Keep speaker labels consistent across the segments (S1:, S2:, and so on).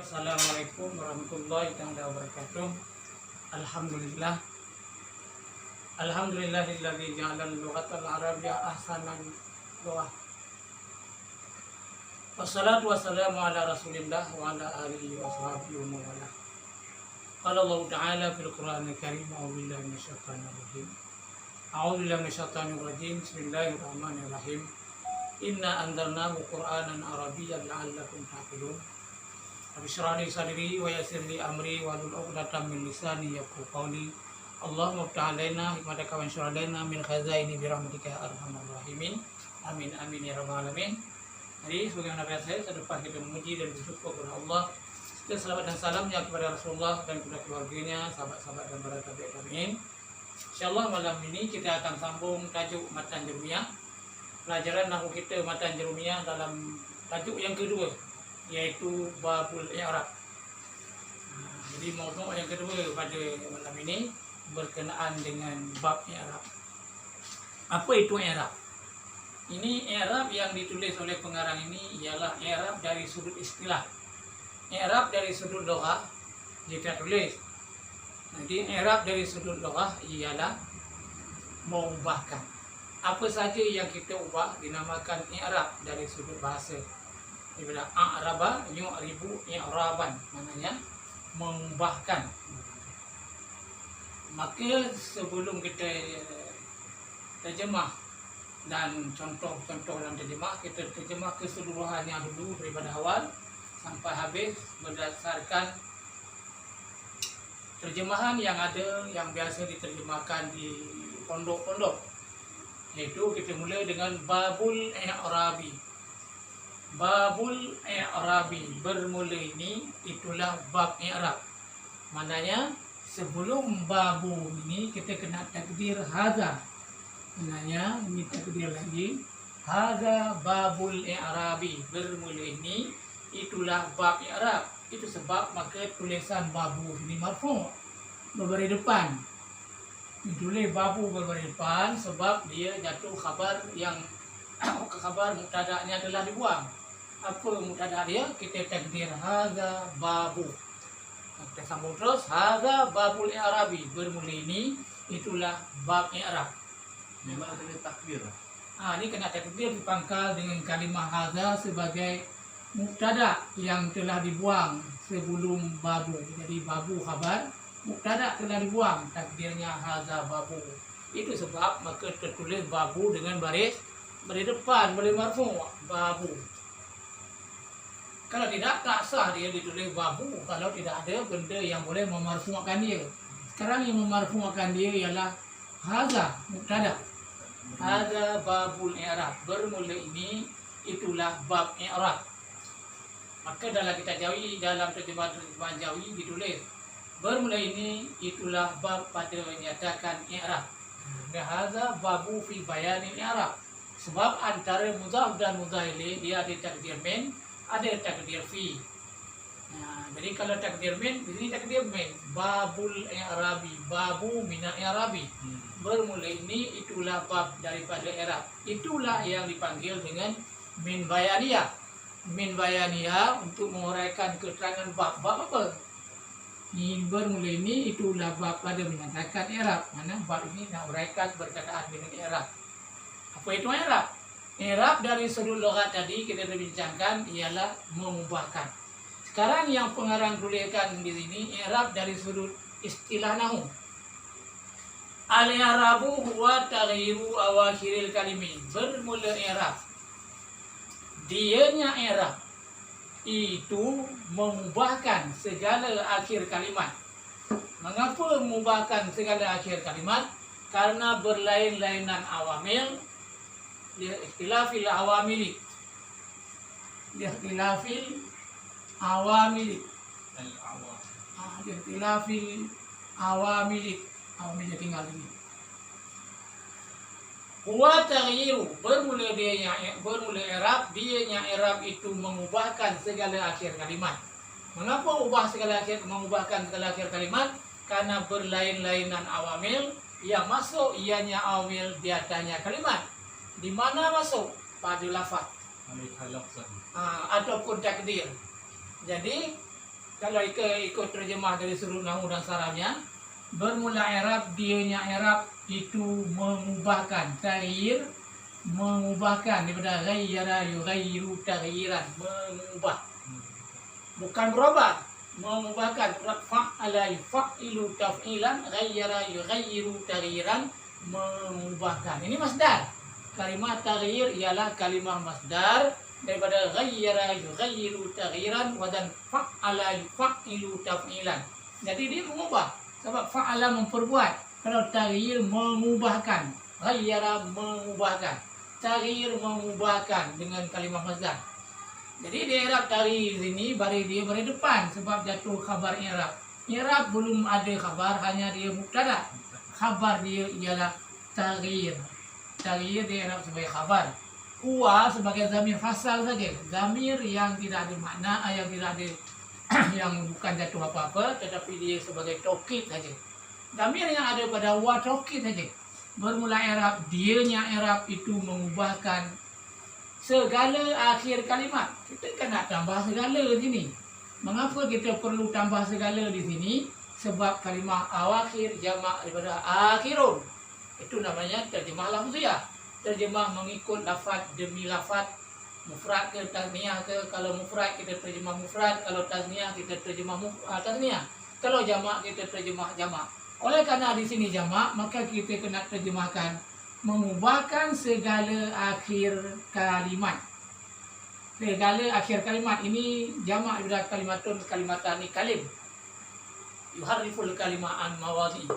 S1: Assalamualaikum warahmatullahi wabarakatuh. Alhamdulillah. Alhamdulillahilladzi ja'ala al-lughatal arabiyyah ahsanan lughah. Wassalatu wassalamu ala Rasulillah wa ala alihi wa sahbihi wa mawalah. Qala Allah Ta'ala fil Qur'anil Karim, a'udzu billahi minasyaitonir rajim. A'udzu billahi minasyaitonir rajim. Bismillahirrahmanirrahim. Inna anzalnahu Qur'anan Arabiyyan la'allakum ta'qilun. Rabbi shrah li sadri wa yassir li amri wahlul 'uqdatam min lisani yafqahu qawli. Allahumma iftah 'alaina hikmataka wa anshur 'alaina min khazaini bi rahmatika ya arhamar rahimin. Amin amin ya rabbal alamin. Jadi sebagaimana biasa saya depan kita memuji dan bersyukur kepada Allah. Dan selamat dan salamnya kepada Rasulullah dan kepada keluarganya, sahabat-sahabat dan para tabi'in. Insyaallah malam ini kita akan sambung tajuk matan Jurumiyah. Pelajaran nahwu kita matan Jurumiyah dalam tajuk yang kedua, yaitu babul i'rab. Jadi maudhu' yang kedua pada malam ini berkenaan dengan bab i'rab. Apa itu i'rab? Ini i'rab yang ditulis oleh pengarang ini ialah i'rab dari sudut istilah. I'rab dari sudut lughah jika tulis. Jadi i'rab dari sudut lughah ialah mengubahkan. Apa saja yang kita ubah dinamakan i'rab dari sudut bahasa. Bila a'raba yu'ribu i'raban, maknanya mengubahkan. Maka sebelum kita terjemah dan contoh-contoh dalam terjemah, kita terjemah keseluruhannya dulu daripada awal sampai habis berdasarkan terjemahan yang ada yang biasa diterjemahkan di pondok-pondok. Yaitu kita mula dengan babul i'rabi. Babul i'rabi, bermula ini itulah bab i'rab. Maknanya sebelum babu ini kita kena takdir haza. Maknanya ini takdir lagi, haza babul i'rabi, bermula ini itulah bab i'rab. Itu sebab maka tulisan babu ini marfu', berbaris depan. Ditulis babu berbaris depan sebab dia jatuh khabar yang khabar mubtada'nya telah dibuang. Apa mubtada' dia? Kita takdir hadza babu. Kita sambung terus, hadza babul i'rabi, bermula ini itulah bab i'rab.
S2: Memang ada takbir.
S1: Ini kena takdir dipangkal dengan kalimah hadza sebagai mubtada' yang telah dibuang sebelum babu. Jadi babu khabar, mubtada' telah dibuang, takdirnya hadza babu. Itu sebab maka tertulis babu dengan baris depan, boleh marfu' babu. Kalau tidak, tak sah dia ditulis babu kalau tidak ada benda yang boleh memarfu'kan dia. Sekarang yang memarfu'kan dia ialah hadza mubtada'. Hadza babul i'rab, bermula ini itulah bab i'rab. Maka dalam kitab Jawi, dalam terjemahan Jawi ditulis bermula ini itulah bab pada menyatakan i'rab. Hadza babu fi bayanil i'rab. Sebab antara mudhaf dan mudhaf ilaih dia ada takdir min, ada takdir fi. Jadi kalau takdir min, di sini takdir min, babul i'rabi, babu minal i'rabi. Bermula ini itulah bab daripada i'rab. Itulah yang dipanggil dengan min bayaniyah. Min bayaniyah untuk menguraikan keterangan bab. Bab apa? Bermula ini itulah bab pada menyatakan i'rab. Mana bab ini nak uraikan berkaitan dengan i'rab. Apa itu i'rab? I'rab dari sudut lughat tadi kita terbincangkan ialah mengubahkan. Sekarang yang pengarang tuliskan di sini i'rab dari sudut istilah nahwu. Al-i'rabu huwa taghyiru awakhiril kalimin. Bermula i'rab. Dianya i'rab itu mengubahkan segala akhir kalimat. Mengapa mengubahkan segala akhir kalimat? Karena berlain-lainan awamil. Ikhtilafil awamili. Ikhtilafil awamili. Ikhtilafil awamili. Awamilnya tinggal ini. Huwa taghyiru, bermula i'rab, dianya i'rab itu mengubahkan segala akhir kalimat. Mengapa mengubahkan segala akhir kalimat? Karena berlain-lainan awamil yang masuk ianya awamil di atasnya kalimat. Di mana masuk? Pada lafaz. ataupun takdir. Jadi kalau ikut terjemah dari seluruh nahwu dan sarafnya, bermula i'rab, dianya i'rab itu mengubahkan, taghyir, mengubahkan daripada ghayyara yughayyiru taghyiran, mengubah, bukan berubah, mengubahkan. Fa'ala yuf'ilu taf'ilan, ghayyara yughayyiru taghyiran, mengubahkan. Ini masdar. Kalimat taghyir ialah kalimah masdar daripada ghayyara yughayyiru taghyiran, wadan fa'ala yuf'ilu taf'ilan. Jadi dia mengubah. Sebab fa'ala memperbuat. Kalau taghyir mengubahkan, ghayyara mengubahkan, taghyir mengubahkan dengan kalimah masdar. Jadi di i'rab taghyir ini baris dia baris depan sebab jatuh khabar i'rab. I'rab belum ada khabar, hanya dia mubtada. Khabar dia ialah taghyir. Taghyir dia i'rab sebagai khabar. Huwa sebagai zamir fasal saja. Zamir yang tidak ada makna, yang tidak ada yang bukan jatuh apa-apa, tetapi dia sebagai taukid saja. Zamir yang ada pada wa taukid saja. Bermula i'rab, dianya i'rab itu mengubahkan segala akhir kalimat. Kita kan nak tambah segala di sini. Mengapa kita perlu tambah segala di sini? Sebab kalimah awakhir jamak daripada akhirun. Itu namanya terjemah lafziah. Terjemah mengikut lafaz demi lafaz. Mufrad ke tasniah ke. Kalau mufrad kita terjemah mufrad. Kalau tasniah kita terjemah tasniah. Kalau jamak kita terjemah jamak. Oleh kerana di sini jamak, maka kita kena terjemahkan mengubahkan segala akhir kalimat. Segala akhir kalimat ini jamak daripada kalimatun kalimatani kalim. Yuharriful kalimah an mawadhi.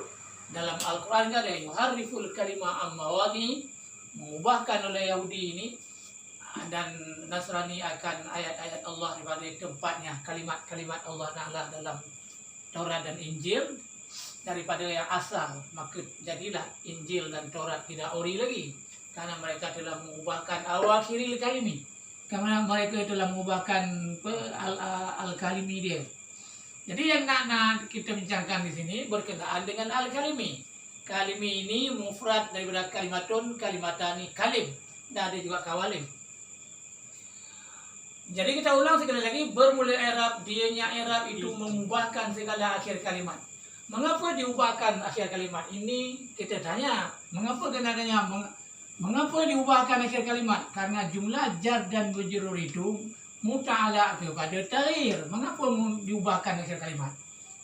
S1: Dalam Al-Quran ada yuharriful kalimah an mawadhi, mengubahkan oleh Yahudi ini dan Nasrani akan ayat-ayat Allah daripada tempatnya, kalimat-kalimat Allah Ta'ala dalam Taurat dan Injil daripada yang asal. Maka jadilah Injil dan Taurat tidak ori lagi, karena mereka telah mengubahkan awakhiril kalimi, karena mereka telah mengubahkan al-kalimi dia. Jadi yang nak kita bincangkan di sini berkenaan dengan al-kalimi. Kalimi ini mufrad daripada kalimatun kalimatani kalim, dan ada juga kawalim. Jadi kita ulang sekali lagi, bermula i'rab, dianya i'rab itu mengubahkan segala akhir kalimat. Mengapa diubahkan akhir kalimat ini? Kita tanya, mengapa mengapa diubahkan akhir kalimat? Karena jumlah jar dan majrur itu muta'alaq kepada taghyir. Mengapa diubahkan akhir kalimat?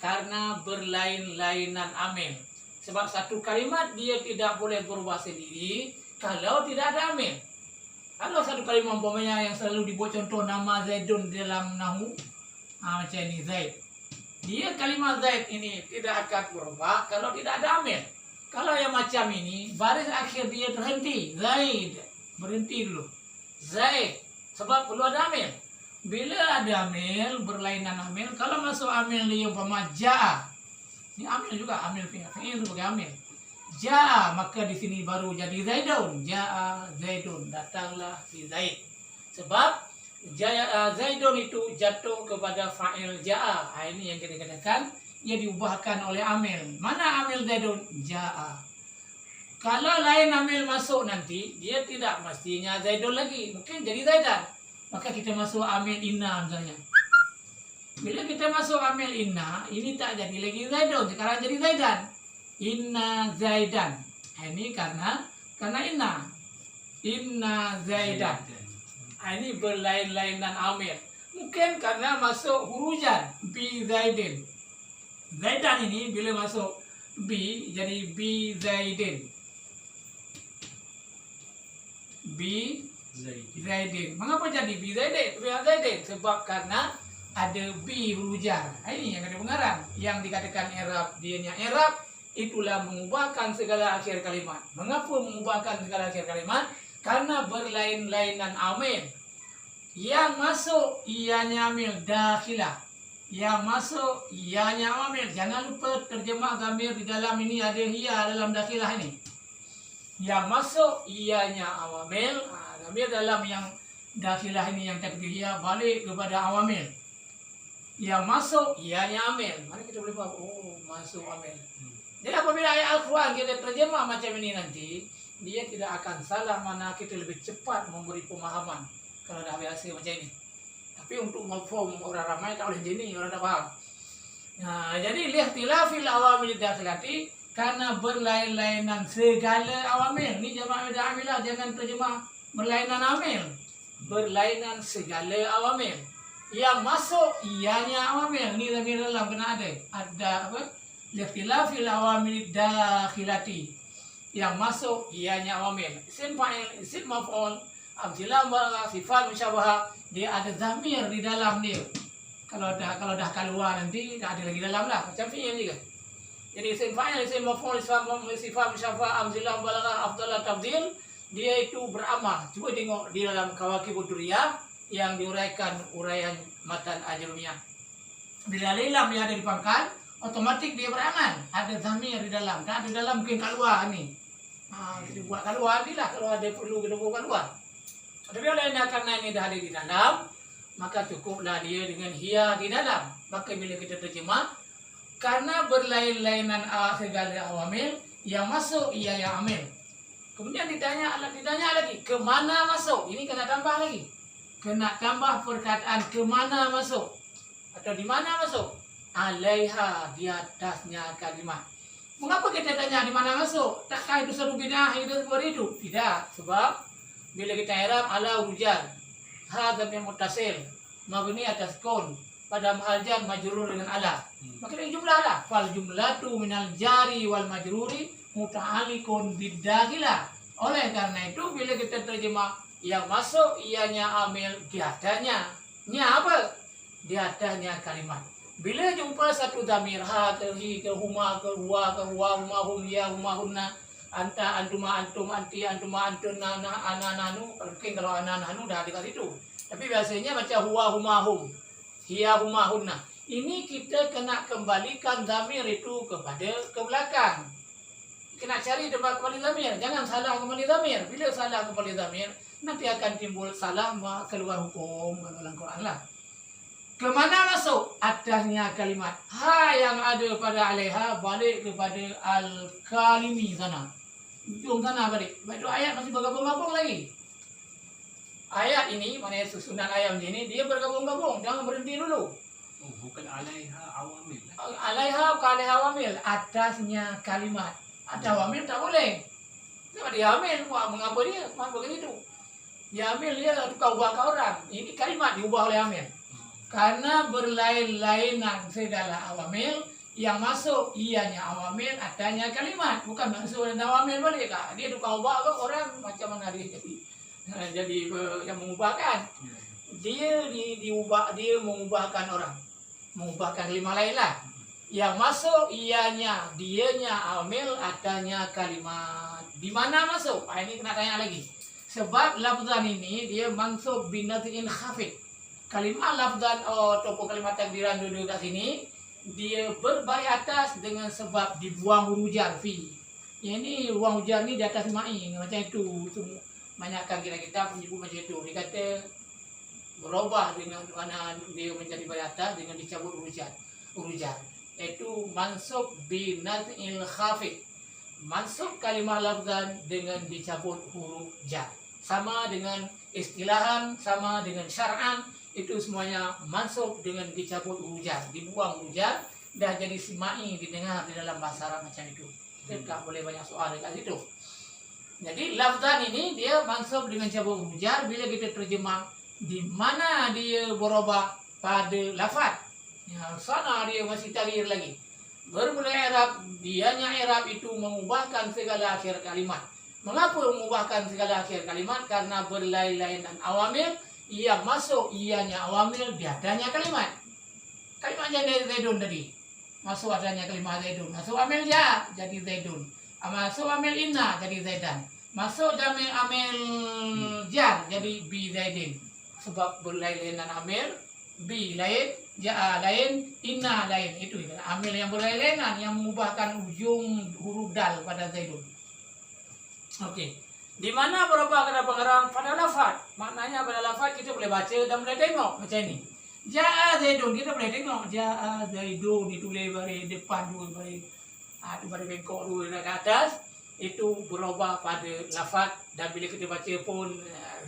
S1: Karena berlain-lainan amil. Sebab satu kalimat dia tidak boleh berubah sendiri kalau tidak ada amil. Kalau satu kalimat umpamanya yang selalu dibuat contoh nama Zaidun dalam nahwu, macam ini Zaid. Dia kalimat Zaid ini tidak akan berubah kalau tidak ada amil. Kalau yang macam ini, baris akhir dia terhenti. Zaid. Berhenti dulu. Zaid. Sebab perlu ada amil. Bila ada amil, berlainan amil. Kalau masuk amil dia umpama ja'a. Ini amil juga. Amil fi'il sebagai amil. Ja'a. Maka di sini baru jadi Zaidun. Ja'a Zaidun. Datanglah si Zaid. Sebab Zaidun itu jatuh kepada fa'il ja'a. Ini yang kita katakan ia diubahkan oleh amil. Mana amil Zaidun? Ja'a. Kalau lain amil masuk nanti, dia tidak mestinya Zaidun lagi. Mungkin jadi Zaidan. Maka kita masuk amil inna misalnya. Bila kita masuk amil inna, ini tak jadi lagi Zaidun. Sekarang jadi Zaidan. Inna Zaidan. Ini karena inna. Inna Zaidan. Ini berlain-lainan amil. Mungkin karena masuk hurujan. Bi Zaidin. Zaidan ini bila masuk bi jadi bi Zaidin. Bi Zaidin. Mengapa jadi bi Zaidin? Bi Zaidin sebab karena ada bi hurujan. Ini yang ada pengarang. Yang dikatakan i'rab, dianya i'rab itulah mengubahkan segala akhir kalimat. Mengapa mengubahkan segala akhir kalimat? Karena berlain-lainan amil. Yang masuk ianya amil dakhilah. Yang masuk ianya amil. Jangan lupa terjemah zamir di dalam ini ada hiya dalam dakhilah ini. Yang masuk ianya awamil. Zamir dalam yang dakhilah ini yang takdir hiya balik kepada awamil. Yang masuk ianya amil. Mari kita boleh faham. Oh, masuk amil. Jadi apabila ayat Al-Quran kita terjemah macam ini nanti, dia tidak akan salah, mana kita lebih cepat memberi pemahaman kalau dah biasa macam ini. Tapi untuk mafhum orang ramai tak boleh gini, orang tak faham. Nah, jadi lihtilafil awamil dakhilati karena berlain-lainan segala awamil. Ni jamaah amilah jangan terjemah berlainan amil. Berlainan segala awamil. Yang masuk ianya awamil. Ni zamir dalam kena ada. Ada apa? Lihtilafil awamil dakhilati. Yang masuk ianya awamil. Isim fa'il, isim maf'ul, amsilah barang sifat musyabahah, dia ada zamir di dalam dia. Kalau dah keluar nanti tak ada lagi dalam lah. Macam fi'il juga. Jadi isim fa'il, isim maf'ul, sifat musyabahah, amsilah barang afdalah tafdil, dia itu beramal. Cuba tengok di dalam Kawakibud Duriyah yang diuraikan uraian matan Ajrumiyah. Bila lam dia ada di pangkal, otomatik dia beramal. Ada zamir di dalam. Tak ada dalam mungkin keluar ni. Kita buat keluar ni lah. Kalau ada perlu kita buat keluar. Tapi oleh karena ini dah ada di dalam, maka cukuplah dia dengan hiya di dalam. Maka bila kita terjemah, karena berlain-lainan segala awamil, yang masuk ia yang amil. Kemudian ditanya lagi, ke mana masuk? Ini kena tambah lagi. Kena tambah perkataan ke mana masuk. Atau di mana masuk? Alaiha, di atasnya kalimat. Mengapa kita tanya di mana masuk? Takkah itu satu bid'ah itu seperti itu? Tidak. Sebab bila kita i'rab ala hujan, hadza min muttasil, mabni atas kun, pada mahal jar majrur dengan ala. Maka ini jumlah lah. Fal jumlatu minal jari wal majruri muta'alliqun bidakhilah. Oleh karena itu bila kita terjemah yang masuk ianya amil di atasnya. Nya apa? Di atasnya kalimat. Bila jumpa satu dhamir ha ke hi ke huma ke huwa huma hum ya huma hunna, anta antuma antum anti antuma antun ana nanu, mungkin kalau ana nanu dah dekat situ. Tapi biasanya macam huwa huma hum, hiya huma hunna. Ini kita kena kembalikan dhamir itu kepada ke belakang. Kena cari tempat kembali dhamir. Jangan salah kembali dhamir. Bila salah kembali dhamir, nanti akan timbul salah keluar hukum dalam Quran lah. Kemana masuk? Atasnya kalimat. Ha yang ada pada alaiha balik kepada al-kalimi sana. Ujung sana balik. Sebab itu ayat masih bergabung-gabung lagi. Ayat ini, mana susunan ayat ini, dia bergabung-gabung. Jangan berhenti dulu.
S2: Oh, bukan alaiha awamil.
S1: Alaiha bukan alaiha awamil. Atasnya kalimat. Ada awamil tak boleh. Sebab dia amil. Mengapa dia? Mengapa begitu? Dia amil, dia tukar ubah ke orang. Ini kalimat diubah oleh amil. Karena berlain-lainan segala awamil, yang masuk ianya awamil, adanya kalimat. Bukan masuk dan awamil balik. Dia tukar ubah ke orang, macam mana dia jadi yang mengubahkan. Dia diubah, dia mengubahkan orang. Mengubahkan lima lain lah. Yang masuk ianya, dianya awamil, adanya kalimat. Di mana masuk? Ini kena tanya lagi. Sebab lafzan ini dia mansub binatin khafid. Kalimat lafzan ataupun kalimat takdiran duduk kat sini, dia berbaik atas dengan sebab dibuang huruf jar fi. Yang ni buang huruf jar ni di atas ma'i macam itu. Banyakkan kita menyebut macam itu. Dia kata berubah dengan mana dia menjadi baik atas dengan dicabut huruf jar. Itu mansub binatil khafid. Mansub kalimat lafzan dengan dicabut huruf jar. Sama dengan istilahan, sama dengan syar'an. Itu semuanya mansub dengan dicabut huruf jar, dibuang huruf jar, dah jadi simai didengar di dalam bahasa Arab macam itu. Tak boleh banyak soal dekat situ. Jadi lafzan ini dia mansub dengan cabut huruf jar. Bila kita terjemah di mana dia berubah pada lafaz, sana dia masih taghyir lagi. Bermula i'rab, dianya i'rab itu mengubahkan segala akhir kalimat. Mengapa mengubahkan segala akhir kalimat? Karena berlain-lainan awamil. Yang masuk ianya awamil, di adanya kalimat. Kalimatnya dari Zaidun tadi. Masuk adanya kalimat Zaidun. Masuk amil ja, jadi Zaidun. Masuk amil inna, jadi Zaidan. Masuk amil jar, jadi bi Zaidin. Sebab berlain-lainan amil, bi lain, ja lain, inna lain. Itu amil yang berlain-lainan yang mengubahkan ujung huruf dal pada Zaidun. Okey. Di mana berubah kata pengarang pada lafaz. Maknanya pada lafaz kita boleh baca dan boleh tengok macam ni. Ja'a Zaidun, kita boleh tengok Ja'a Zaidun ditulis balik depan dua balik. Itu pada bengkok dua ke atas. Itu berubah pada lafaz. Dan bila kita baca pun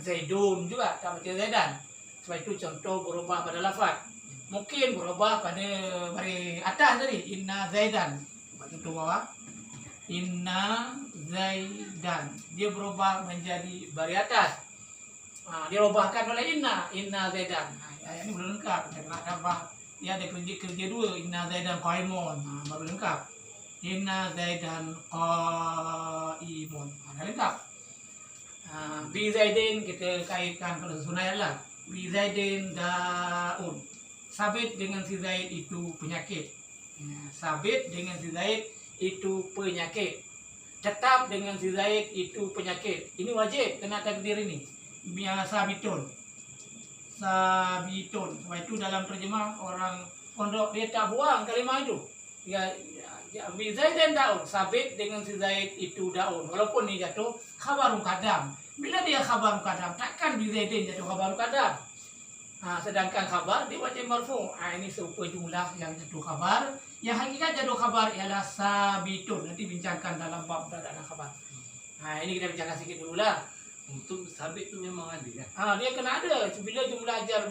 S1: Zaidun juga, tak baca Zaidan. Sebab itu contoh berubah pada lafaz. Mungkin berubah pada baris atas tadi, inna zaidan. Contoh bawah, inna zaidan. Dia berubah menjadi baris atas. Dia ubahkan oleh inna zaidan. Ayat ini belum lengkap. Kita nak tambah. Dia ada kerja dua, inna zaidan qaimun. Baru lengkap. Inna zaidan qaimun. Dah lengkap. Bi zaidin kita kaitkan pada susunan lah. Bi zaidin daun. Sabit dengan si Zaid itu penyakit. Sabit dengan si Zaid itu penyakit. Tetap dengan si Zaid itu penyakit. Ini wajib kena takdir ini. Sabitun. Sabitun. Sebab itu dalam terjemah orang pondok dia tak buang kalimah itu. Bi Zaidin daun. Sabit dengan si Zaid itu daun. Walaupun ni jatuh khabar muqaddam. Bila dia khabar muqaddam, takkan bi Zaidin jatuh khabar muqaddam. Sedangkan khabar dia wajib marfu'. Ini serupa jumlah yang jatuh khabar. Yang hakikat jatuh khabar ialah sabitun. Nanti bincangkan dalam bab mubtada' dan khabar. Ini kita bincangkan sikit dulu lah.
S2: Untuk sabit tu memang ada ya.
S1: Dia kena ada. Bila jumlah jar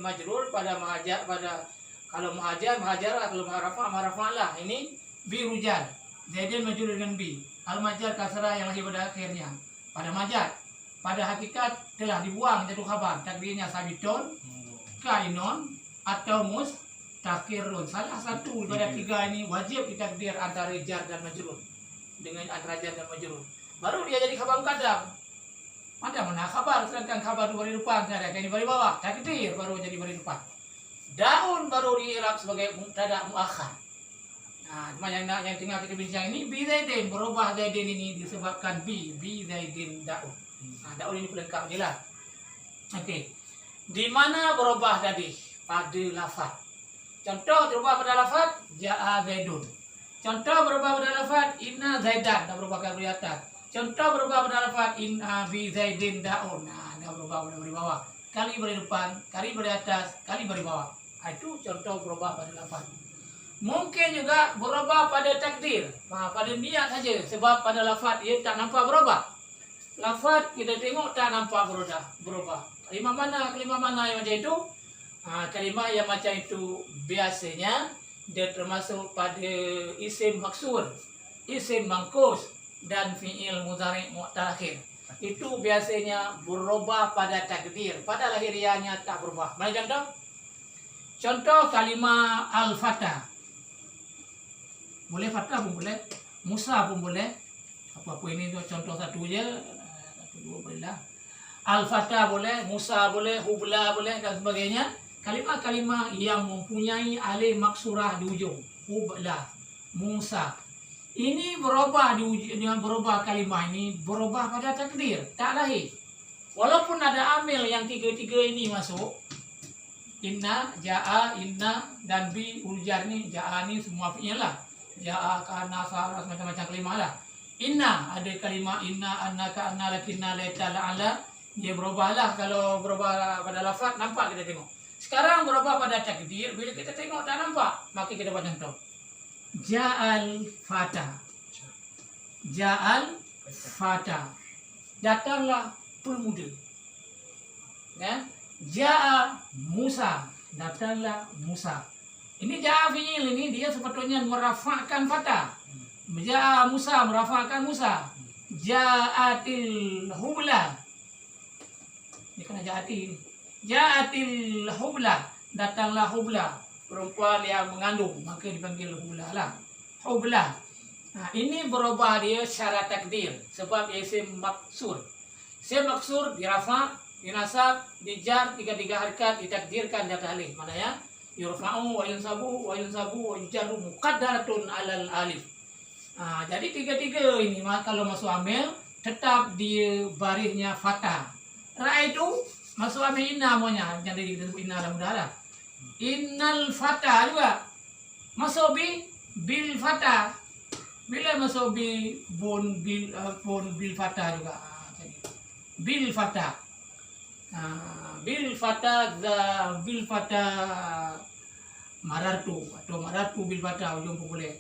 S1: majrur pada mahajar, pada kalau mahajar kalau ma'rafa lah. Ini bi rujal. Zaidin majrur dengan bi. Al-majar kasrah yang lahir pada akhirnya. Pada majar. Pada hakikat telah dibuang jatuh khabar. Takdirnya sabitun, kainun atau mustakirun. Salah satu daripada tiga ini wajib ditakdir antara jar dan majrur. Dengan antara jar dan majrur. Baru dia jadi khabar muqaddam. Mana khabar, sedangkan khabar itu baris depan, sedangkan ini baris bawah. Takdir baru jadi baris depan. Daun baru diirab sebagai mubtada' muakhar. Cuma yang tengah kita bincang ini bi zaidin, berubah zaidin ini disebabkan bi zaidin daun. Daun ini pelengkap je lah. Okey. Di mana berubah tadi? Pada lafaz. Contoh berubah pada lafaz ja'a zaidun. Contoh berubah pada lafaz inna zaidan, dah berubah ke atas. Contoh berubah pada lafaz inna bi zaidin daun. Dah berubah pada bawah. Kali baris depan, kali baris atas, kali baris bawah. Itu contoh berubah pada lafaz. Mungkin juga berubah pada takdir. Pada niat saja. Sebab pada lafaz ia tak nampak berubah. Lafaz kita tengok tak nampak berubah. Kalimah mana yang macam itu? Kalimah yang macam itu biasanya dia termasuk pada isim maksur, isim mangkus dan fi'il mudhari' mu'takhir. Itu biasanya berubah pada takdir. Pada lahiriahnya tak berubah. Mana contoh? Contoh kalimah al-fatah. Boleh fatah pun boleh, Musa pun boleh. Apa-apa ini contoh satu je. Dua boleh lah. Al-Fatah boleh, Musa boleh, Hubla boleh dan sebagainya. Kalimah-kalimah yang mempunyai alif maksurah di ujung. Hubla, Musa. Ini berubah dengan berubah kalimah ini berubah pada takdir, tak lahir. Walaupun ada amil yang tiga-tiga ini masuk. Inna, ja'a, inna dan bi ujar ni, ja'a ni semua fi'il lah. Ja'a, kana, sarah, macam-macam kalimah lah. Inna, ada kalimah inna, annaka, anna, lakinna, laita, la'ala. Dia berubahlah. Kalau berubah pada lafaz, nampak kita tengok. Sekarang berubah pada takdir, bila kita tengok tak nampak, maka kita buat contoh. Ja'al fata. Ja'al fata. Datanglah pemuda. Ya? Ja'a Musa. Datanglah Musa. Ini ja'a fi'il ini dia sepatutnya merafa'kan fata. Ja'a Musa, merafa'kan Musa. Ja'atil hubla. Ini kena ja'atil. Ja'atil hubla. Datanglah hubla. Perempuan yang mengandung. Maka dipanggil hubla lah. Hubla. Ini berubah dia secara takdir. Sebab isim maksur. Isim maksur dirafa', dinasab, dijar, tiga-tiga harakat, ditakdirkan di atas alif. Mana ya? Yurfa'u wa yunsabu wa yunsabu wa yujaru muqaddaratun alal alif. Jadi tiga-tiga ini kalau masuk amil tetap di barisnya fatah. Ra'aitu masuk amil inna namanya. Jadi kita sebut inna dalam mudah. Innal fatah juga. Masuk bil fatah. Bila masuk bil fatah juga. Bil fatah. Bil fatah marartu atau marartu bil fatah ujung pun boleh.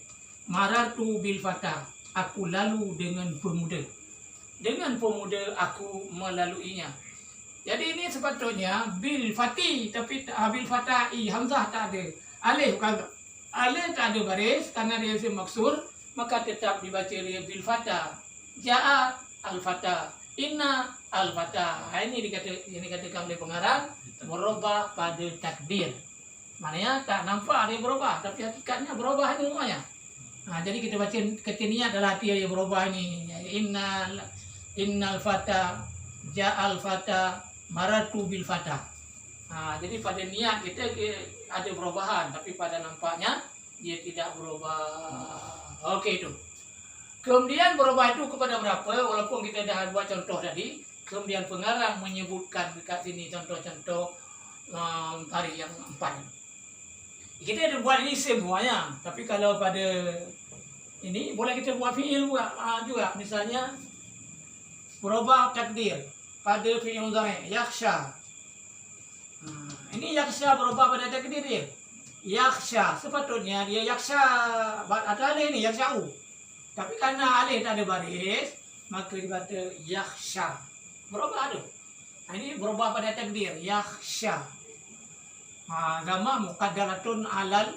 S1: Marartu bil fatah, aku lalu dengan pemuda. Dengan pemuda aku melaluinya. Jadi ini sepatutnya bil fati, tapi bil fatai, hamzah tak ada. Alif kalau alif tak ada baris karena dia isim maksur, maka tetap dibaca dia bil fata. Jaa al fata, inna al fata. Ini dikatakan oleh pengarang berubah pada takdir. Maknanya tak nampak dia berubah, tapi hakikatnya berubah ini semuanya. Jadi kita baca ketiniat adalah hati dia berubah ini. Innal fata, ja'al fata, maratu bil fata. Jadi pada niat kita ada perubahan, tapi pada nampaknya dia tidak berubah. Okey itu. Kemudian berubah itu kepada berapa? Walaupun kita dah buat contoh tadi, kemudian pengarang menyebutkan dekat sini contoh-contoh tarikh yang 4. Kita ada buat ini semuanya, tapi kalau pada ini boleh kita buat fi'il juga. Misalnya berubah takdir pada fi'il mudhari' yakhsha. Ini yakhsha berubah pada takdir dia. Yakhsha sepatutnya dia yakhsha ada alih ni yakhsha'u. Tapi karena alih tak ada baris, maka dibaca yakhsha. Berubah tu. Ini berubah pada takdir yakhsha. Gamma muqaddaratun alal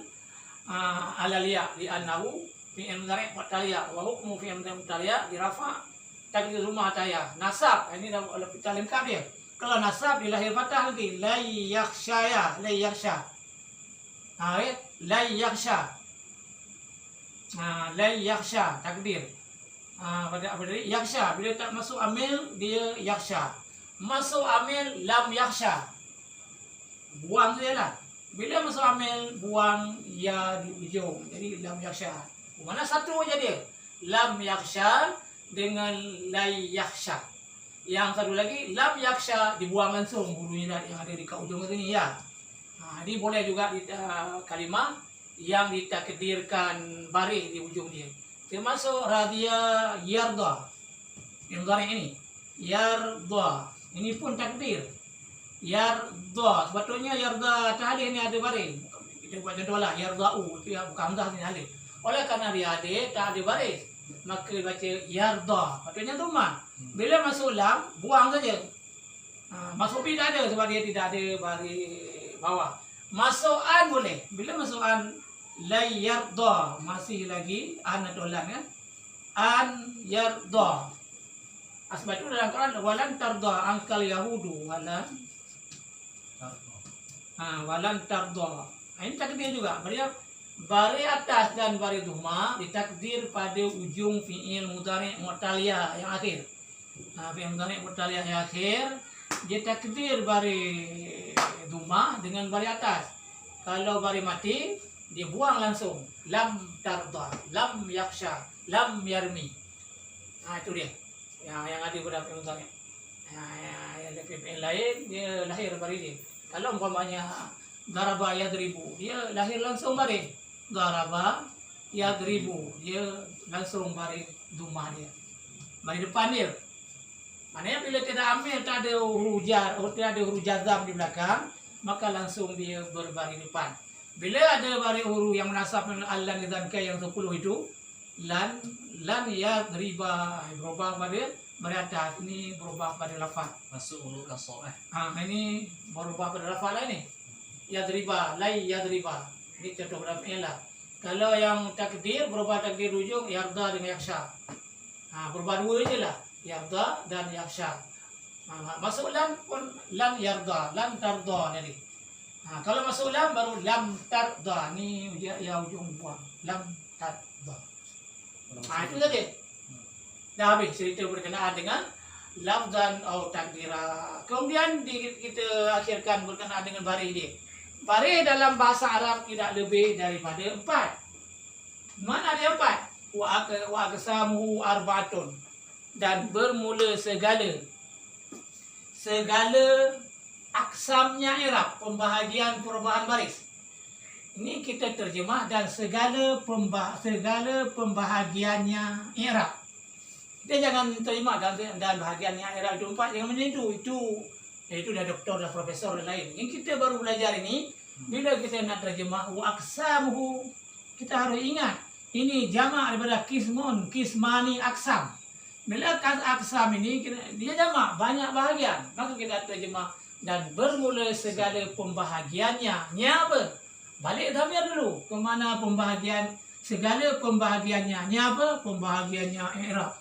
S1: ya li annahu fi'il mudhari' mutalya wa hukmu fi'il mudhari' mutalya dirafa takdir rumah ataya. Nasab ini dah kita lengkap dia. Kalau nasab dilahir fathah nanti la yakhsha la yakhsha. La yakhsha. La yakhsha takdir. Pada apa tadi? Yakhsha bila tak masuk amil dia yakhsha. Masuk amil lam yakhsha. Buang saja lah. Bila masuk amil, buang ya di ujung. Jadi lam yakhsha. Mana satu aja dia? Lam yakhsha dengan la yakhsha. Yang satu lagi, lam yakhsha dibuang langsung. Hurufnya yang ada di kat ujung sini ya. Ini boleh juga kalimah yang ditakdirkan baris di ujung dia. Termasuk radhiya yarda. Yang mudhari' ini. Yarda. Ini pun takdir. Yarda, sebetulnya yarda tahlil ni ada baris. Kita buat contoh lah, yarda'u itu yang bukan hamzah ni tahlil. Oleh kerana dia ada tak ada baris, maka baca yarda. Patutnya dhammah. Bila masuk lam, buang saja. Masuk pi tak ada sebab dia tidak ada baris bawah. Masuk an boleh. Bila masuk an la yarda, masih lagi an atau lam kan? An yarda. Sebab itu dalam Quran walan tarda angkal yahudu walan tarda. Ini takdir juga. Baris atas dan baris dhamma ditakdir pada ujung fi'il mudhari' mutalya yang akhir. Fi'il mudhari' mutalya yang akhir dia takdir baris dhamma dengan baris atas. Kalau baris mati dia buang langsung. Lam tarda, lam yakhsha, lam yarmi. Itu dia. Yang ada pada fi'il mudhari'. Yang fi'il lain dia lahir baris dia. Kalau umpamanya daraba yadribu, dia lahir langsung baris. Daraba yadribu, dia langsung baris dhamma dia. Baris depan dia. Maknanya bila tidak ambil tak ada huruf jar, tidak ada huruf jazam di belakang, maka langsung dia berbaris depan. Bila ada baris huruf yang menasab dengan al-lan dan kai yang 10 itu, lan yadriba berubah pada baris atas, ini berubah pada lafaz.
S2: Masuk huruf kasar
S1: Ini berubah pada lafaz lah ni. Yadriba, lai yadriba. Ini contoh pada fi'il lah. Kalau yang takdir, berubah takdir ujung yarda dengan yakhsha. Berubah dua je lah. Yarda dan yakhsha. Masuk lam pun lam yarda, lam tarda tadi. Kalau masuk lam baru lam tarda. Ni ya ujung buang. Lam tarda. Itu saja. Dah habis cerita berkenaan dengan lafzan atau takdira. Kemudian kita akhirkan berkenaan dengan baris dia. Baris dalam bahasa Arab tidak lebih daripada 4. Mana ada 4? Wa aqsamuhu arba'atun. Dan bermula segala aksamnya i'rab, pembahagian perubahan baris. Ini kita terjemah dan segala pembahagiannya i'rab. Kita jangan terima dan bahagiannya i'rab itu 4, jangan macam itu dah doktor dah profesor dan lain. Yang kita baru belajar ini, bila kita nak terjemah wa aqsamuhu, kita harus ingat ini jamak daripada kismun, kismani, aksam. Bila aksam ini dia jamak banyak bahagian, maka kita terjemah dan bermula segala pembahagiannya. Nya apa? Balik dhamir dulu. Ke mana pembahagian segala pembahagiannya? Nya apa? Pembahagiannya i'rab.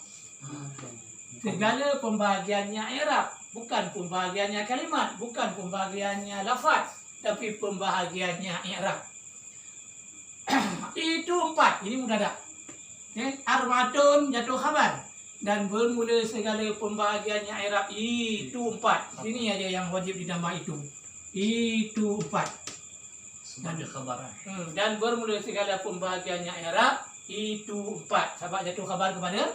S1: Segala pembahagiannya i'rab, bukan pembahagiannya kalimat, bukan pembahagiannya lafaz, tapi pembahagiannya i'rab. Itu 4. Ini mudah tak? Okay. Arba'atun jatuh khabar dan bermula segala pembahagiannya i'rab. Itu 4. Sini aja yang wajib ditambah itu. Itu 4.
S2: Sebagai khabar.
S1: Dan bermula segala pembahagiannya i'rab. Itu 4. Sebab jatuh khabar kepada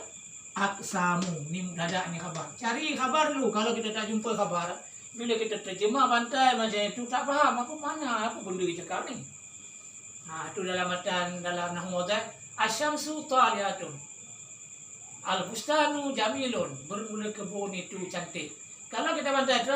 S1: aksamu. Ni dadak ni khabar. Cari khabar dulu. Kalau kita tak jumpa khabar, bila kita terjemah bantai macam itu, tak faham apa mana, apa benda dia cakap ni. Itu dalam matan, dalam nahwu wadai. Asyamsu taliatun, al-bustanu jamilun. Bermula kebun itu cantik. Kalau kita bantai tu,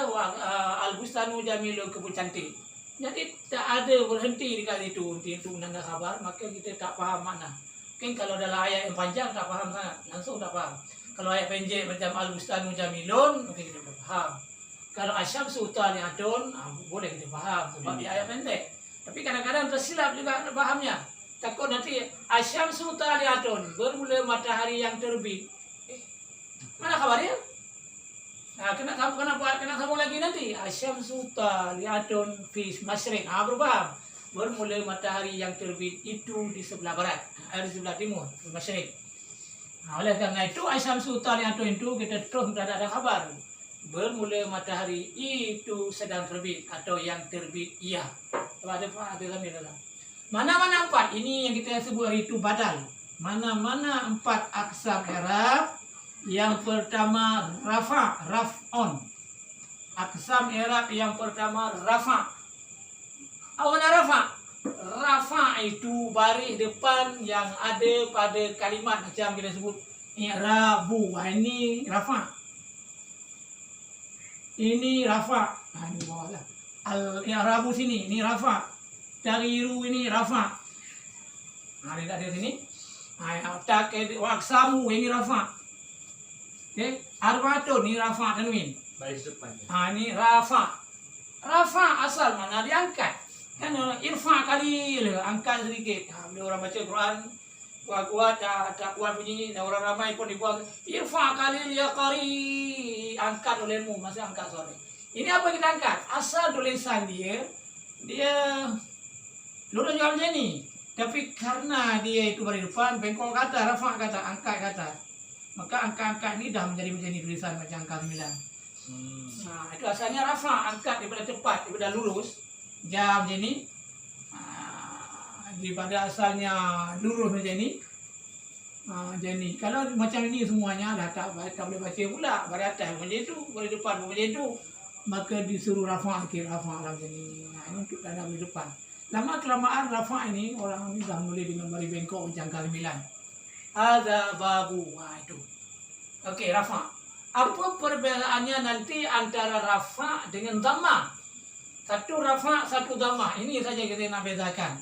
S1: al-bustanu jamilun, kebun cantik. Jadi tak ada berhenti dekat situ untuk menanda khabar, maka kita tak faham makna. Mungkin kalau dalam ayat yang panjang tak faham sangat, langsung tak faham. Kalau ayat pendek macam al-bustanu jamilun, mungkin kita boleh faham. Kalau asyamsu taliatun, boleh kita faham sebab dia ayat pendek. Tapi kadang-kadang tersilap juga fahamnya. Takut nanti asyamsu taliatun, bermula matahari yang terbit. Mana khabarnya? Kena sambung lagi nanti. Asyamsu taliatun fi masyriq. Berfaham? Bermula matahari yang terbit itu di sebelah barat, di sebelah timur, di masyriq. Oleh kerana itu asyamsu taliatun itu kita terus berada ada khabar. Bermula matahari itu sedang terbit atau yang terbit ia. Ada sambil dalam. Mana-mana 4 ini yang kita sebut itu badal. Mana-mana 4 aksam i'rab. Yang pertama rafa, raf'on. Aksam i'rab yang pertama rafa. Apa mana rafa? Rafa itu baris depan yang ada pada kalimat macam kita sebut i'rabu. Ini rafa. Ini rafa. Ini bawah lah. Al-i'rabu sini, ini rafa. Taghiru ini rafa. Dia tak ada sini. Waksamu ini rafa. Okay. Arba'atun ini rafa tanwin.
S2: Baris depan.
S1: Ini rafa. Rafa asal mana diangkat. Kan irfa kali angkat sedikit. Bila orang baca Quran kuat-kuat tak kuat bunyi, dan orang ramai pun dibuat irfa kali ya qari, angkat olehmu, masih angkat suara. Ini apa kita angkat? Asal tulisan dia lurus juga macam ni. Tapi karena dia itu baris depan, bengkok kata, rafa kata, angkat kata. Maka angka-angka ini dah menjadi macam ni tulisan macam angka 9. Itu asalnya rafa, angkat daripada tepat, daripada lurus. Jam macam ni. Daripada asalnya lurus macam ni. Macam ni. Kalau macam ini semuanya dah tak boleh baca pula. Baris atas macam itu, baris depan macam itu. Maka disuruh rafa, akhir rafa lah macam ni. Ini untuk tanda baris depan. Lama kelamaan rafa ini, orang ini dah mula dengan baris bengkok macam angka 9. Ada babu. Itu. Okey, rafa. Apa perbezaannya nanti antara rafa dengan dhammah? Satu rafa, satu dhammah. Ini saja kita nak bezakan.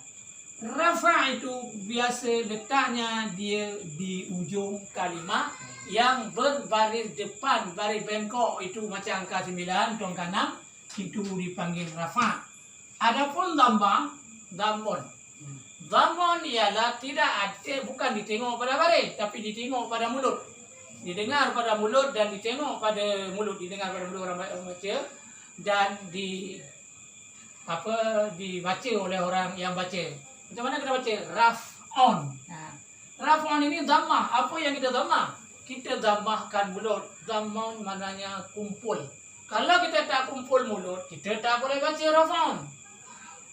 S1: Rafa itu biasa letaknya dia di ujung kalimah yang berbaris depan, baris bengkok itu macam angka 9, tongkat 6, itu dipanggil rafa. Adapun dhammah, dhammun. Dhammun ialah tidak ada, bukan ditengok pada baris, tapi ditengok pada mulut. Didengar pada mulut dan ditengok pada mulut, didengar pada mulut orang baca dan dibaca oleh orang yang baca. Macam mana kita baca? Raf'on. Raf'on ini dhammah. Apa yang kita dhammah? Kita dhammahkan mulut. Dhammun maknanya kumpul. Kalau kita tak kumpul mulut, kita tak boleh baca raf'on.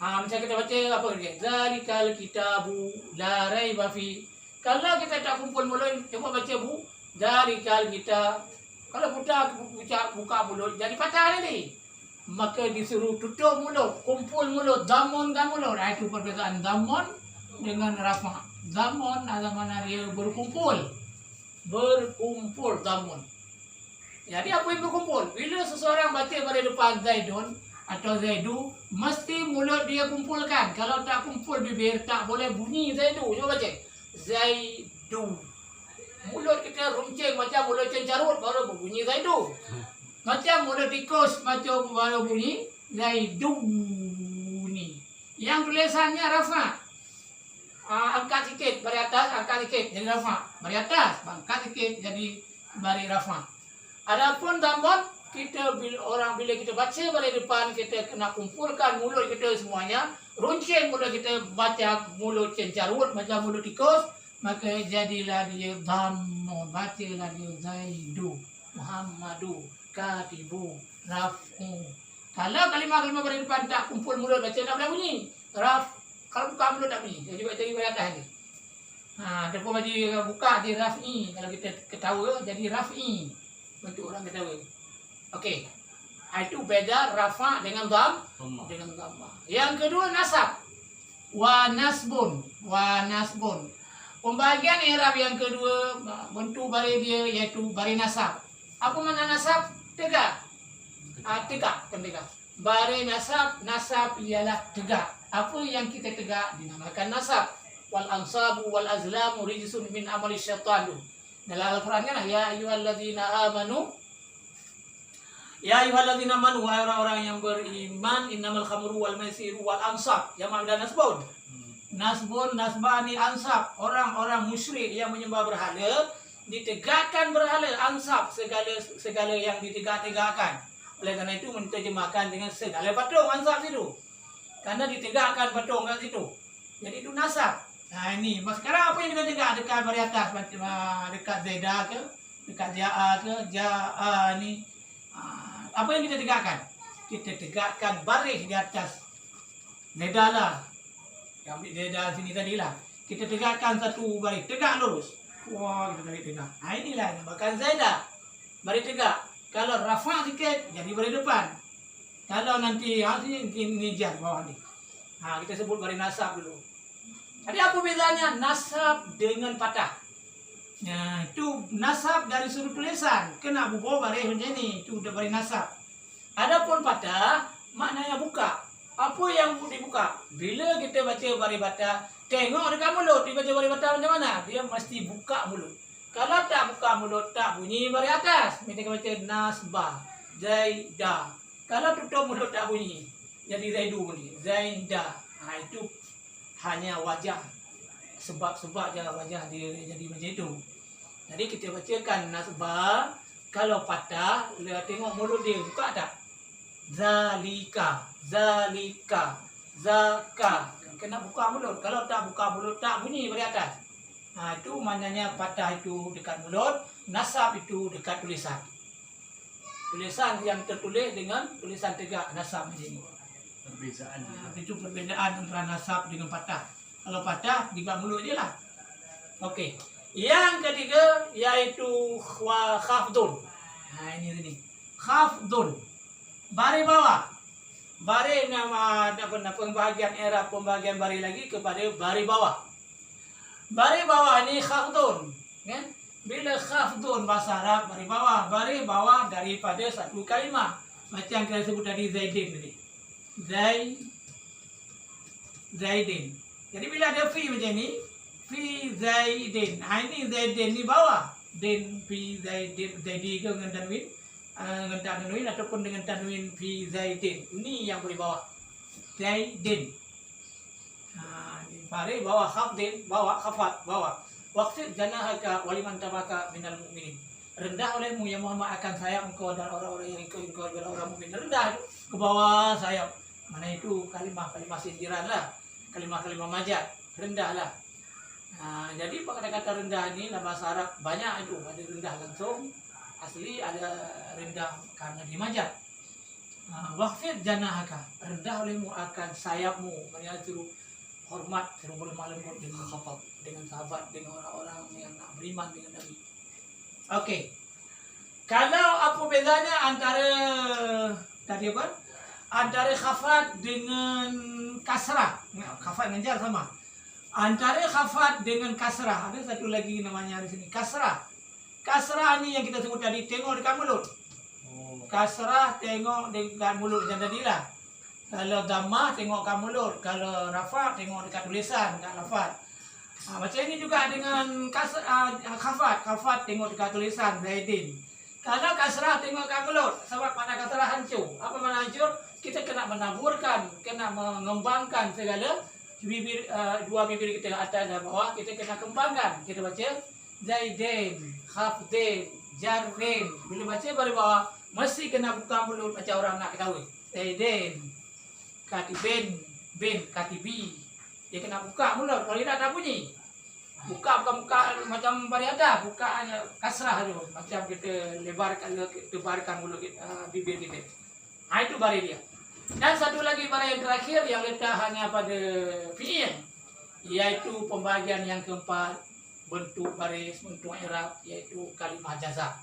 S1: Macam kita baca apa dia? Zalikal kitabu la raiba fi. Kalau kita tak kumpul mulut, cuba baca bu. Zalikal kitab. Kalau buka mulut jadi patah tadi. Maka disuruh tutup mulut, kumpul mulut, dhammunkan mulut. Itu perbezaan dhammun dengan rafa. Dhammun adalah mana dia berkumpul. Berkumpul dhammun. Jadi apa yang berkumpul? Bila seseorang baca pada depan Zaidun atau Zaidu, mesti mulut dia kumpulkan. Kalau tak kumpul bibir, tak boleh bunyi Zaidu. Cuba baca. Zaidu. mulut kita runcing macam mulut cencarut baru berbunyi zaidu. Macam mulut tikus macam baru bunyi zaiduni. Yang tulisannya rafa. Angkat sikit bari atas, angkat sikit jadi rafa. Bari atas, angkat sikit jadi bari rafa. Adapun dhamma kita bila kita baca bari depan kita kena kumpulkan mulut kita semuanya. Runcing mulut kita baca mulut cencarut macam mulut tikus, maka jadilah dia dhamma, bacalah dia zaidu, muhammadu, katibu, rafu. Kalau kalimah-kalimah bari depan tak kumpul mulut baca tak boleh bunyi. Kalau buka mulut tak bunyi. Jadi baca bari atas ni. Depa bagi buka dia rafi. Kalau kita ketawa jadi rafi. Bentuk orang ketawa. Okey. Itu beza rafa dengan dengan dhamma. Yang kedua nasab. Wa nasbun. Pembahagian i'rab yang kedua bentuk bari dia iaitu bari nasab. Apa makna nasab? Tegak. Tegak. Bari nasab ialah tegak. Apa yang kita tegak dinamakan nasab. Wal ansabu wal azlamu rijsun min amali syaitan. Dalam Al-Quran kan ya ayyuhalladzina amanu. Ya ayyuhalladzina amanu, wahai orang-orang yang beriman, innamal khamru wal maisiru wal ansab. Yang mana nasbun? Nasbani ansab. Orang-orang musyrik yang menyembah berhala, ditegakkan berhala, ansab, segala yang ditegak-tegakkan. Oleh kerana itu menterjemahkan dengan segala patung ansab situ. Karena ditegakkan patung kat situ. Jadi itu nasab. Ini sekarang apa yang kita tegak dekat bari atas, dekat Zaidah ke, dekat Ja'a ke, Ja'a ni. Apa yang kita tegakkan? Kita tegakkan baris di atas Zaidah lah. Yang ambil Zaidah sini tadi lah. Kita tegakkan satu baris, tegak lurus. Wah, kita tarik tegak. Inilah yang namakan Zaidah. Baris tegak. Kalau rafa' sikit, jadi baris depan. Kalau nanti ini jar bawah ni. Kita sebut baris nasab dulu. Jadi apa bezanya nasab dengan patah? Itu nasab dari sudut tulisan. Kena bubawa baris macam ni. Itu udah baris nasab. Adapun patah, maknanya buka. Apa yang dibuka? Bila kita baca baris patah, tengok dekat mulut. Dia baca baris patah macam mana? Dia mesti buka mulut. Kalau tak buka mulut, tak bunyi baris atas. Kita baca nasbah, zaidah. Kalau tutup mulut tak bunyi. Jadi zaidu bunyi. Zaidah. Itu hanya wajah. Sebab-sebab je wajah dia jadi macam itu. Jadi kita bacakan nasbah. Kalau patah, tengok mulut dia. Buka tak? Zalika. Zaka. Kena buka mulut. Kalau tak buka mulut, tak bunyi baris atas. Itu maknanya patah itu dekat mulut. Nasab itu dekat tulisan. Tulisan yang tertulis dengan tulisan tegak, nasab macam ni.
S2: Perbezaan.
S1: Itu perbezaan antara nasab dengan patah. Kalau patah, di bawah mulut je lah. Okey. Yang ketiga, iaitu khafdun. Ini tadi. Khafdun. Baris bawah. Baris nama pembahagian i'rab, pembahagian baris lagi kepada baris bawah. Baris bawah ni khafdun. Kan? Bila khafdun bahasa Arab, baris bawah daripada satu kalimah. Macam kita sebut tadi Zaidin tadi. Zaidin. Jadi bila ada fi macam ni, fi Zaidin. Ini Zaidin ni bawah. Din fi Zaidin. Zaidi ke dengan tanwin? Dengan tanwin ataupun dengan tanwin fi Zaidin. Ini yang boleh bawah. Zaidin. Baris bawah khafdin, bawah khafat, bawah. Waqsid janahaka waliman tabaka minal mu'minin. Rendah olehmu ya Muhammad akan sayap engkau dan orang-orang yang engkau adalah orang mukmin. Rendah ke bawah sayap. Mana itu kalimah-kalimah sindiran lah. Kalimah-kalimah majaz. Rendah lah. Jadi kata-kata rendah ni dalam bahasa Arab banyak itu. Ada rendah langsung. Asli ada rendah karena dimajaz. Waqsid janahaka. Rendah olehmu akan sayapmu. Maksudnya itu hormat, terlalu lembut dengan sahabat, dengan orang-orang yang nak beriman dengan Nabi. Okey. Kalau apa bezanya antara tadi apa? Antara khafat dengan kasrah. Khafat dengan jar sama. Antara khafat dengan kasrah, ada satu lagi namanya di sini, kasrah. Kasrah ni yang kita sebut tadi, tengok dekat mulut. Kasrah tengok dekat mulut macam tadilah. Kalau dhammah tengok kat mulut, kalau rafa tengok dekat tulisan, dekat lafaz. Macam ini juga dengan khafat tengok dekat tulisan Zaidin. Kalau kasrah tengok kat mulut, sebab mana kasrah hancur. Apa mana hancur? Kita kena menaburkan, kena mengembangkan segala bibir, dua bibir kita atas dan bawah, kita kena kembangkan. Kita baca Zaidin, khafdin, jarrin. Bila baca baru bawah, mesti kena buka mulut macam orang nak ketahui. Zaidin, katibin, bin, katibi. Dia kena buka mulut, kalau tidak ada bunyi. Buka macam bariadah, buka kasrah tu. Macam kita tebarkan mulut kita, bibir kita. Itu baris dia. Dan satu lagi baris yang terakhir yang letak hanya pada fi'il, iaitu pembahagian yang keempat, bentuk baris, bentuk i'rab, iaitu kalimah jazam.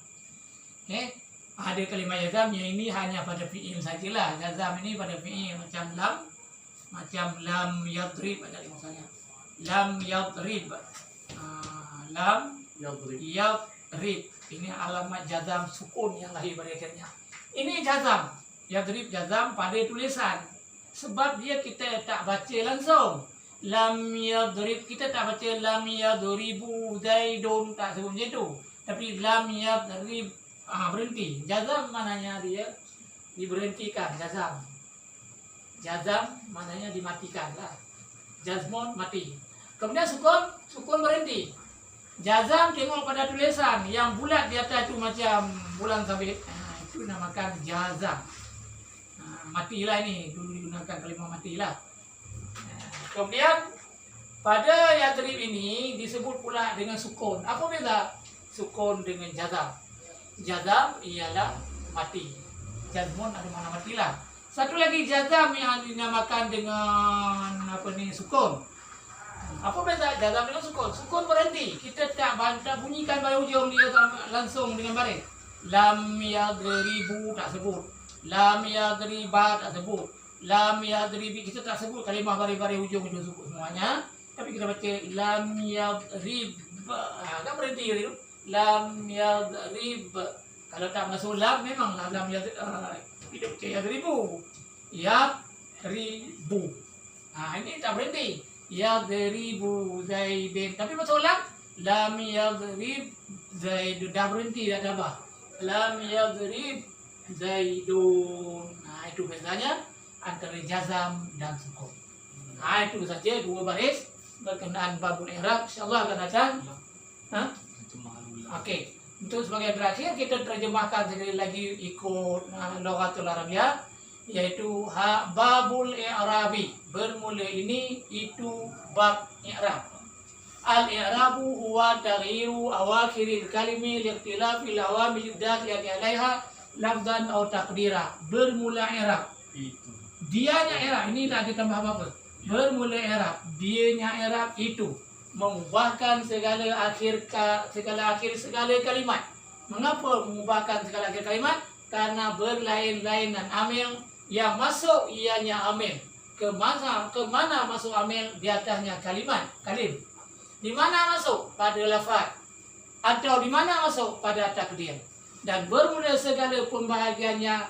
S1: Okay? Ada kalimah jazam yang ini hanya pada fi'il sajalah. Jazam ini pada fi'il macam lam yadrib ada misalnya. Lam yadrib. Lam yadrib. Ini alamat jazam sukun yang lahir pada akhirnya. Ini jazam. Yadrib jazam pada tulisan. Sebab dia kita tak baca langsung. Lam yadrib, kita tak baca lam yadribu Zaidun, tak sebut macam tu. Tapi lam yadrib, berhenti. Jazam maknanya dia diberhentikan, jazam. Jazam maknanya dimatikan lah. Jazmun mati. Kemudian sukun berhenti. Jazam tengok pada tulisan yang bulat di atas tu macam bulan sabit. Itu namakan jazam. Matilah ini, dulu digunakan kalimah matilah. Kemudian pada yadrib ini disebut pula dengan sukun. Apa beza sukun dengan jazam? Jazam ialah mati. Jazmun ada mana matilah. Satu lagi jazam yang dinamakan dengan sukun. Apa beza jazam dengan sukun? Sukun berhenti. Kita tak bunyikan pada hujung dia langsung dengan baris. Lam yadribu tak sebut. Lam yadriba tak sebut. Lam yadribi kita tak sebut kalimah baris-baris hujung itu sebut semuanya. Tapi kita baca lam yadrib. Kan berhenti gitu. Lam yadrib. Kalau tak masuk lam memang lam yadrib. Tidak baca yadribu. Yadribu. Ini tak berhenti. Yadribu Zaidin. Tapi masuk lam. Lam yadrib Zaidun. Dah berhenti dah tambah. Lam yadrib Zaidun. Itu bezanya antara jazam dan sukun. Itu saja dua baris berkenaan babul i'rab. InsyaAllah akan datang. Okey. Untuk sebagai terakhir kita terjemahkan sekali lagi ikut Lughatul Arabiyah, iaitu babul i'rabi. Bermula ini itu bab i'rab. Al-i'rabu huwa taghyiru awakhiril kalimi liikhtilafil awamil dakhilati 'alaiha lafzan atau taqdira. Bermula i'rab. Dianya i'rab. Ini tak ada tambah apa-apa. Bermula i'rab. Dianya i'rab itu mengubahkan segala akhir kalimat. Mengapa mengubahkan segala akhir kalimat? Karena berlain-lainan amil yang masuk ianya amil. Kemana masuk amil? Di atasnya kalim. Di mana masuk? Pada lafaz. Atau di mana masuk? Pada takdir. Dan bermula segala pembahagiannya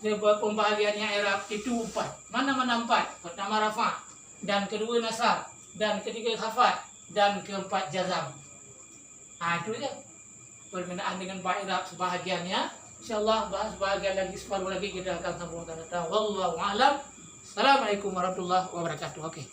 S1: i'rab itu empat. Mana-mana empat? Pertama rafa', dan kedua nasab, dan ketiga khafat, dan keempat jazam. Itu je berkenaan dengan bab i'rab sebahagiannya. InsyaAllah bahas bahagian lagi, separuh lagi kita akan sambungkan. Wallahu a'lam. Assalamualaikum warahmatullahi wabarakatuh. Okey.